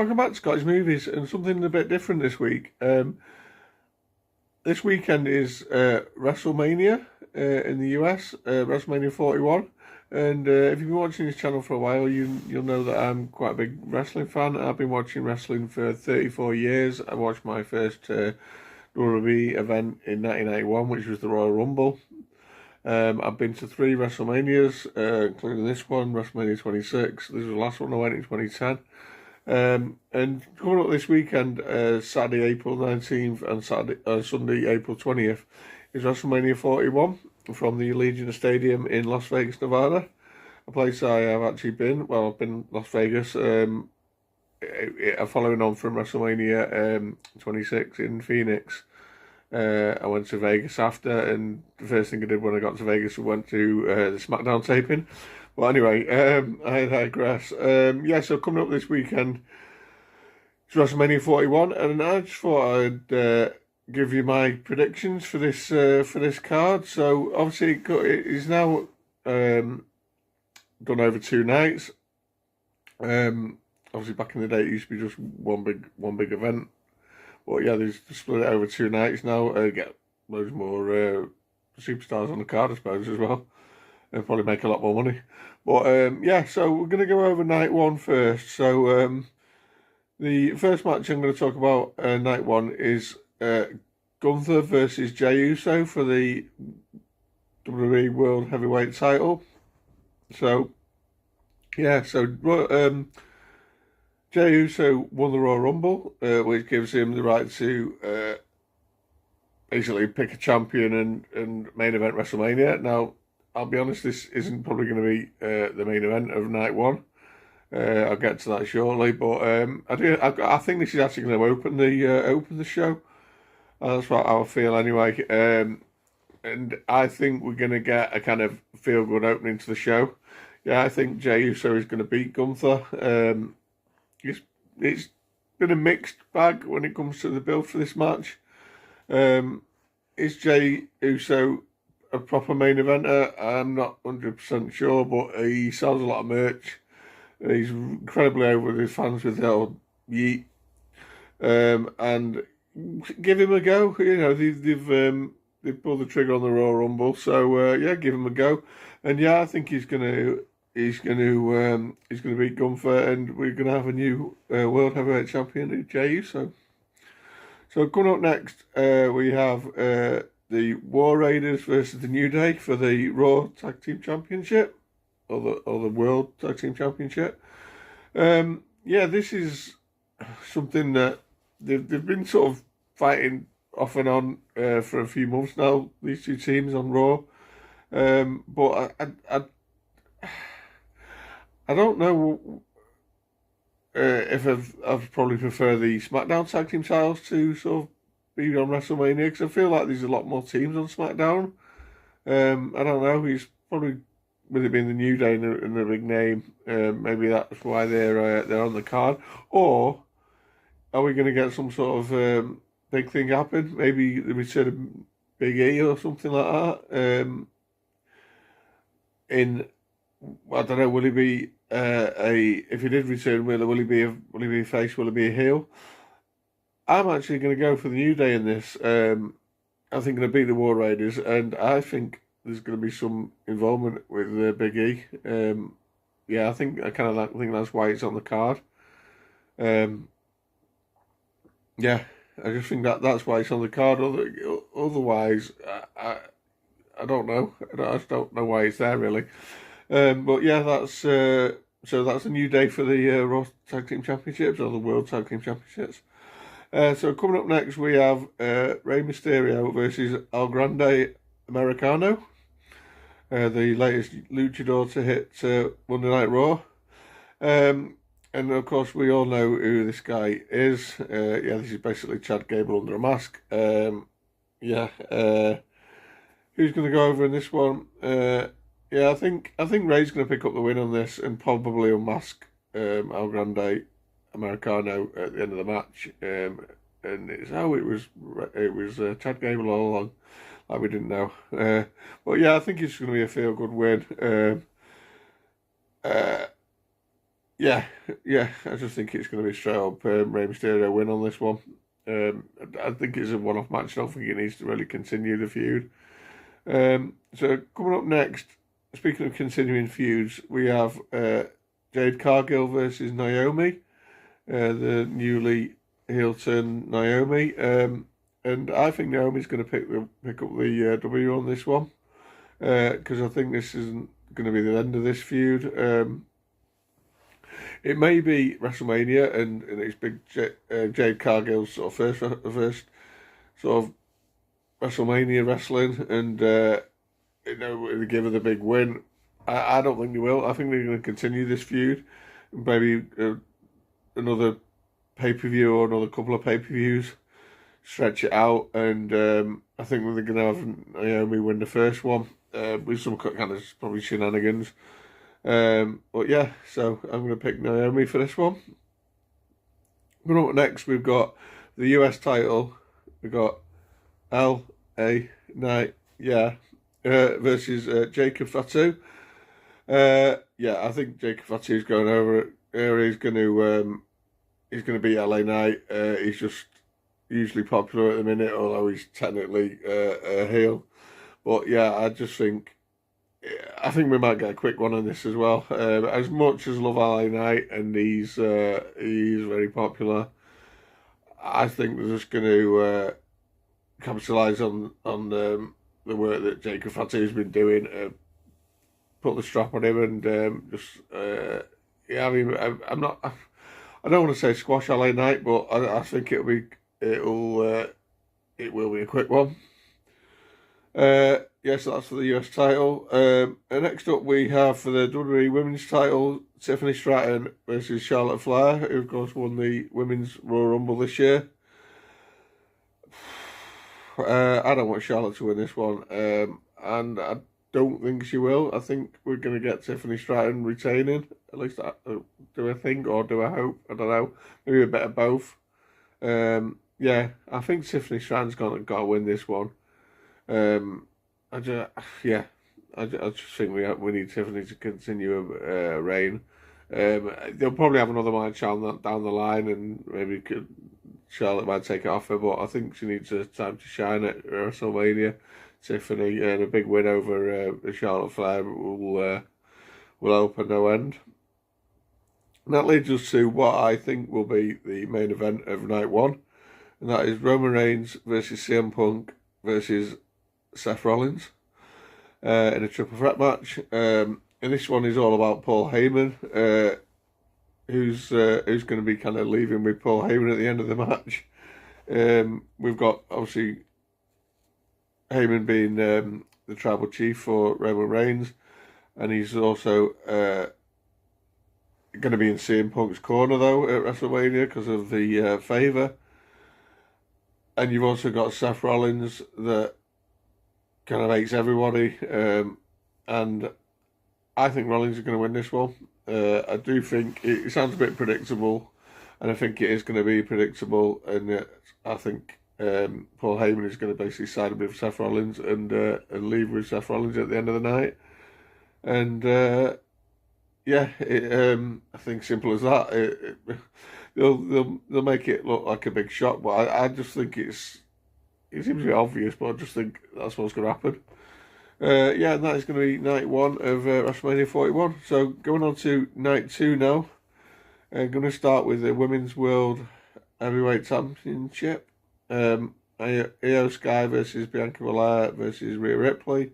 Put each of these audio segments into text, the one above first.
Welcome back to Scotty's Movies, and something a bit different this week. This weekend is WrestleMania in the US, WrestleMania 41. And if you've been watching this channel for a while, you'll know that I'm quite a big wrestling fan. I've been watching wrestling for 34 years. I watched my first WWE event in 1991, which was the Royal Rumble. I've been to 3 WrestleManias, including this one, WrestleMania 26. This was the last one I went in 2010. And coming up this weekend, Saturday, April 19th and Sunday, April 20th, is WrestleMania 41 from the Allegiant Stadium in Las Vegas, Nevada. A place I have actually been. Well, I've been in Las Vegas, following on from WrestleMania 26 in Phoenix. I went to Vegas after, and the first thing I did when I got to Vegas, I went to the SmackDown taping. Well, anyway, I digress. So coming up this weekend, it's WrestleMania 41, and I just thought I'd give you my predictions for this card. So obviously, it is now done over 2 nights. Obviously, back in the day, it used to be just one big event. But yeah, they split it over 2 nights now. Get loads more superstars on the card, I suppose, as well. And probably make a lot more money. But so we're going to go over night 1 first. So the first match I'm going to talk about night 1 is Gunther versus Jey Uso for the WWE World Heavyweight title. So Jey Uso won the Royal Rumble, which gives him the right to basically pick a champion and main event WrestleMania. Now, I'll be honest, this isn't probably going to be the main event of night 1. I'll get to that shortly, but I think this is actually going to open the show. That's what I feel anyway. And I think we're going to get a kind of feel-good opening to the show. Yeah, I think Jey Uso is going to beat Gunther. It's been a mixed bag when it comes to the build for this match. Is Jey Uso a proper main eventer? I'm not 100% sure, but he sells a lot of merch. He's incredibly over with his fans with the old yeet. And give him a go. You know, they've pulled the trigger on the Royal Rumble, so give him a go. And yeah, I think he's gonna beat Gunther, and we're gonna have a new World Heavyweight Champion, Jey Uso. So coming up next, we have the War Raiders versus the New Day for the Raw Tag Team Championship, or the World Tag Team Championship. This is something that they've been sort of fighting off and on for a few months now, these two teams on Raw. But I don't know if I've probably prefer the SmackDown Tag Team titles to sort of be on WrestleMania, because I feel like there's a lot more teams on SmackDown. I don't know. He's probably, with it being the New Day and the big name, maybe that's why they're on the card. Or are we going to get some sort of big thing happen? Maybe the return of Big E or something like that. I don't know. Will he be if he did return, will he be a face? Will he be a heel? I'm actually going to go for the New Day in this. I think going to beat the War Raiders, and I think there's going to be some involvement with Big E. I think think that's why it's on the card. I just think that's why it's on the card. Otherwise, I don't know. I just don't know why it's there really. That's a New Day for the Raw Tag Team Championships, or the World Tag Team Championships. So coming up next, we have Rey Mysterio versus El Grande Americano, the latest luchador to hit Monday Night Raw. And of course, we all know who this guy is. This is basically Chad Gable under a mask. Who's going to go over in this one? I think Rey's going to pick up the win on this and probably unmask El Grande Americano at the end of the match. And it's it was Chad Gable all along, like we didn't know. I think it's going to be a feel-good win. Yeah, yeah, I just think it's going to be straight up Rey Mysterio win on this one. I think it's a one-off match. I don't think it needs to really continue the feud. So coming up next, speaking of continuing feuds, we have Jade Cargill versus Naomi, the newly heel turn Naomi. And I think Naomi's going to pick up the W on this one because I think this isn't going to be the end of this feud. It may be WrestleMania and it's big Jade Cargill's sort of first sort of WrestleMania wrestling, and they give her the big win. I don't think they will. I think they're going to continue this feud, maybe another pay-per-view or another couple of pay-per-views, stretch it out, and I think they're going to have Naomi win the first one with some kind of probably shenanigans. But yeah, so I'm going to pick Naomi for this one. Going up next, we've got the US title. We've got LA Knight, versus Jacob Fatu. Yeah, I think Jacob Fatu's going over it. He's going to beat LA Knight. He's just usually popular at the minute, although he's technically a heel. But yeah, I think we might get a quick one on this as well. As much as love LA Knight and he's very popular, I think they're just going to capitalise on the work that Jacob Fatu's been doing. Put the strap on him and I mean, I'm not. I don't want to say squash LA Knight, but I think it will be a quick one. Yes, so that's for the US title. And next up we have for the WWE Women's title, Tiffany Stratton versus Charlotte Flair, who of course won the Women's Royal Rumble this year. I don't want Charlotte to win this one, and I don't think she will. I think we're going to get Tiffany Stratton retaining. At least do I think, or do I hope? I don't know. Maybe a bit of both. Yeah, I think Tiffany Stratton's got to win this one. I just think we need Tiffany to continue a reign. They'll probably have another match down the line, and maybe Charlotte might take it off her. But I think she needs a time to shine at WrestleMania. Tiffany and a big win over Charlotte Flair will open no end. And that leads us to what I think will be the main event of night one, and that is Roman Reigns versus CM Punk versus Seth Rollins in a triple threat match. And this one is all about Paul Heyman, who's going to be kind of leaving with Paul Heyman at the end of the match. We've got obviously Heyman being the tribal chief for Roman Reigns, and he's also going to be in CM Punk's corner though at WrestleMania because of the favour. And you've also got Seth Rollins that kind of hates everybody, and I think Rollins is going to win this one. I do think it sounds a bit predictable, and I think it is going to be predictable, and I think Paul Heyman is going to basically side with Seth Rollins and leave with Seth Rollins at the end of the night. And I think simple as that. They'll make it look like a big shock, but I just think it seems to be obvious, but I just think that's what's going to happen. And that is going to be night one of WrestleMania 41. So going on to night two now. I'm going to start with the Women's World Heavyweight Championship. Io Sky versus Bianca Belair versus Rhea Ripley.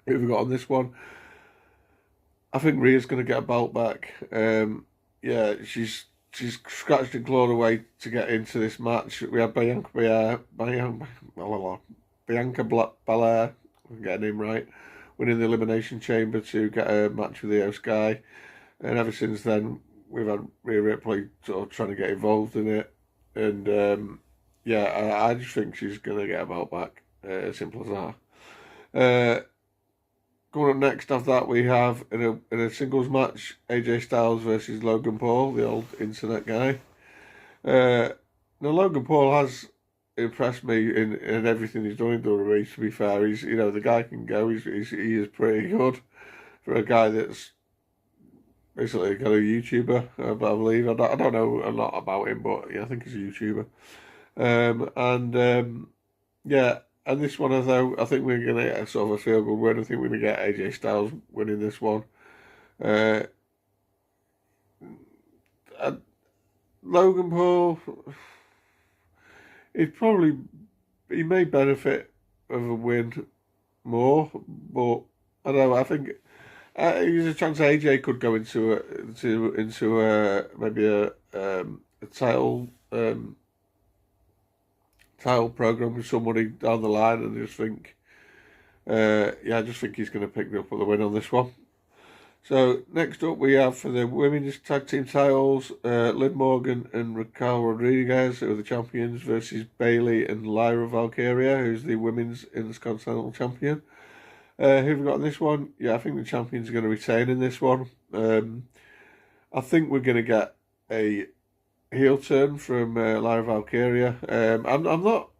Who have we got on this one? I think Rhea's going to get a belt back. She's scratched and clawed away to get into this match. We had Bianca Belair, I'm getting him right, winning the Elimination Chamber to get a match with Io Sky. And ever since then, we've had Rhea Ripley sort of trying to get involved in it. And I just think she's going to get a belt back. Simple as that. Going up next after that, we have in a singles match AJ Styles versus Logan Paul, the old internet guy. Now Logan Paul has impressed me in everything he's done in WWE. To be fair, he's the guy can go. He is pretty good for a guy that's basically kind of YouTuber, I believe. I don't know a lot about him, but yeah, I think he's a YouTuber. Yeah, and this one, I think we're going to get a sort of a feel-good win. I think we're going to get AJ Styles winning this one. Logan Paul, he may benefit of a win more, but I don't know. I think there's a chance AJ could go into maybe a title program with somebody down the line, and I just think he's going to pick up the win on this one. So next up we have for the women's tag team titles, Liv Morgan and Raquel Rodriguez, who are the champions, versus Bayley and Lyra Valkyria, who's the women's Intercontinental Champion. Who have we got in this one? Yeah, I think the champions are going to retain in this one. I think we're going to get a heel turn from Lyra Valkyria. I'm not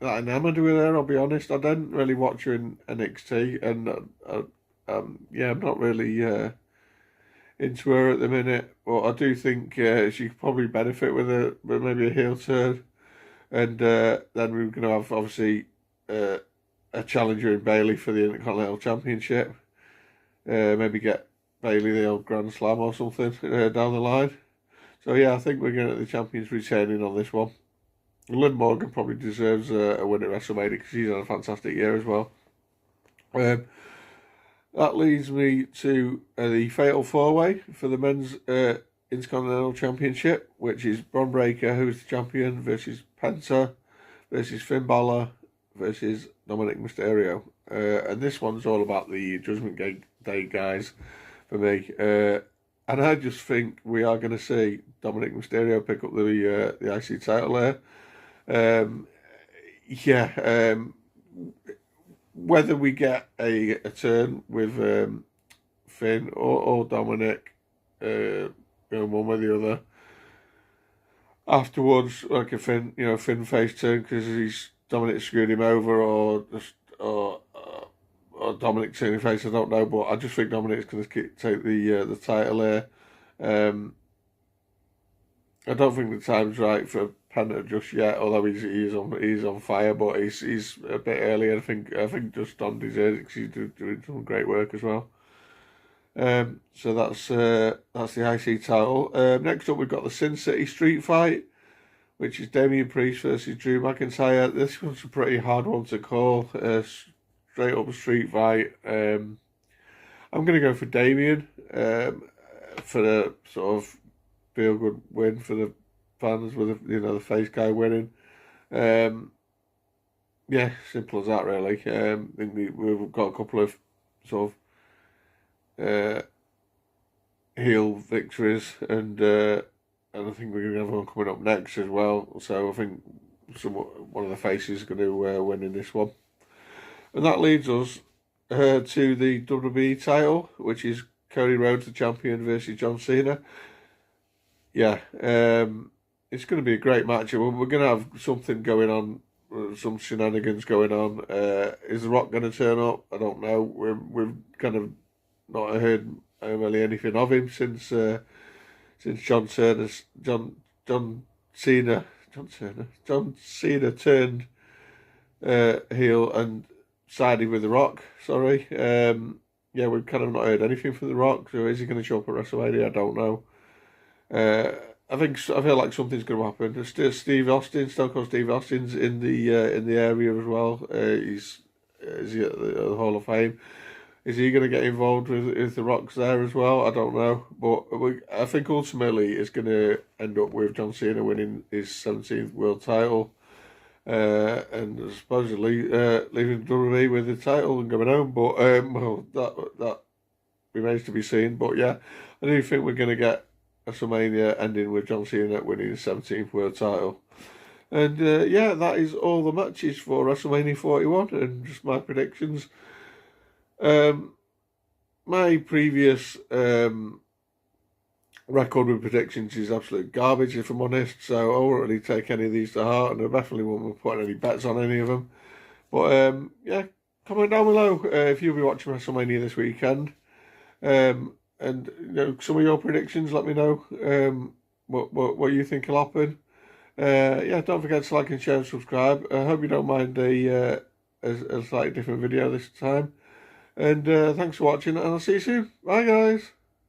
that enamoured with her, I'll be honest. I didn't really watch her in NXT, and I'm not really into her at the minute. But I do think she could probably benefit with maybe a heel turn, and then we're going to have obviously a challenger in Bayley for the Intercontinental Championship. Maybe get Bayley the old Grand Slam or something down the line. So yeah, I think we're going to get the champions retaining on this one. Liv Morgan probably deserves a win at WrestleMania because she's had a fantastic year as well. That leads me to the Fatal 4-Way for the men's Intercontinental Championship, which is Bron Breakker, who's the champion, versus Penta, versus Finn Balor, versus Dominic Mysterio. And this one's all about the Judgment Day guys for me. And I just think we are going to see Dominic Mysterio pick up the IC title there. Whether we get a turn with Finn or Dominic, one way or the other, afterwards, like a Finn face turn because Dominic screwed him over, or Dominic turning face, I don't know, but I just think Dominic's going to take the title here. I don't think the time's right for Penta just yet, although he's on fire, but he's a bit early. I think just Don deserves it because he's doing some great work as well. So that's the IC title. Next up, we've got the Sin City Street Fight, which is Damian Priest versus Drew McIntyre. This one's a pretty hard one to call. Straight up street fight. I'm going to go for Damian for the sort of feel good win for the fans with the face guy winning. Simple as that really. I think we've got a couple of sort of heel victories, and I think we're going to have one coming up next as well. So I think one of the faces is going to win in this one. And that leads us to the WWE title, which is Cody Rhodes, the champion, versus John Cena. Yeah, it's going to be a great match. We're going to have something going on, some shenanigans going on. Is The Rock going to turn up? I don't know. We've kind of not heard really anything of him since John Cena turned heel and sided with The Rock. Sorry. We've kind of not heard anything from The Rock. So is he going to show up at WrestleMania? I don't know. I feel like something's going to happen. Stone Cold Steve Austin's in the area as well. Is he at the Hall of Fame? Is he going to get involved with The Rock's there as well? I don't know, but I think ultimately it's going to end up with John Cena winning his 17th world title, and supposedly leaving WWE with the title and going home. But that remains to be seen. But yeah, I do think we're going to get WrestleMania ending with John Cena winning his 17th world title. And that is all the matches for WrestleMania 41 and just my predictions. My previous record with predictions is absolute garbage, if I'm honest, so I won't really take any of these to heart, and I definitely won't be putting any bets on any of them. But comment down below if you'll be watching WrestleMania this weekend. and you know, some of your predictions. Let me know what you think will happen. Yeah, don't forget to like and share and subscribe. I hope you don't mind a slightly different video this time. And thanks for watching, and I'll see you soon. Bye, guys.